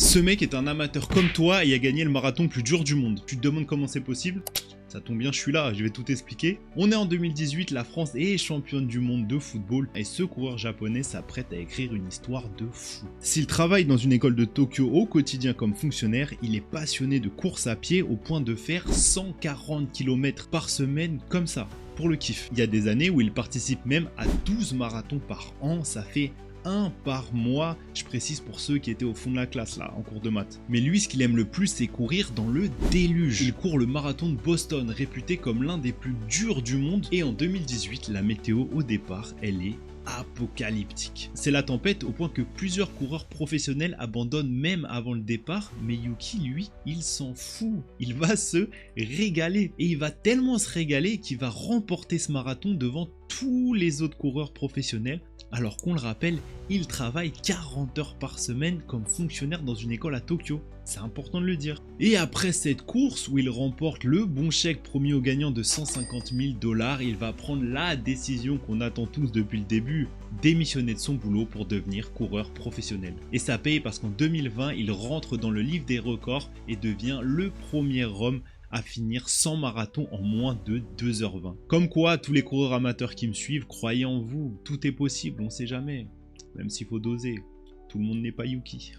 Ce mec est un amateur comme toi et a gagné le marathon le plus dur du monde. Tu te demandes comment c'est possible ? Ça tombe bien, je suis là, je vais tout expliquer. On est en 2018, la France est championne du monde de football et ce coureur japonais s'apprête à écrire une histoire de fou. S'il travaille dans une école de Tokyo au quotidien comme fonctionnaire, il est passionné de course à pied au point de faire 140 km par semaine comme ça, pour le kiff. Il y a des années où il participe même à 12 marathons par an, ça fait un par mois, je précise pour ceux qui étaient au fond de la classe là, en cours de maths. Mais lui, ce qu'il aime le plus, c'est courir dans le déluge. Il court le marathon de Boston, réputé comme l'un des plus durs du monde, et en 2018, la météo au départ, elle est apocalyptique. C'est la tempête au point que plusieurs coureurs professionnels abandonnent même avant le départ, mais Yuki, lui, il s'en fout. Il va se régaler, et il va tellement se régaler qu'il va remporter ce marathon devant tous les autres coureurs professionnels, alors qu'on le rappelle, il travaille 40 heures par semaine comme fonctionnaire dans une école à Tokyo. C'est important de le dire. Et après cette course où il remporte le bon chèque promis au gagnant de 150 000 $, il va prendre la décision qu'on attend tous depuis le début, démissionner de son boulot pour devenir coureur professionnel. Et ça paye parce qu'en 2020, il rentre dans le livre des records et devient le premier homme à finir 100 marathons en moins de 2h20. Comme quoi, tous les coureurs amateurs qui me suivent, croyez en vous, tout est possible, on sait jamais. Même s'il faut doser, tout le monde n'est pas Yuki.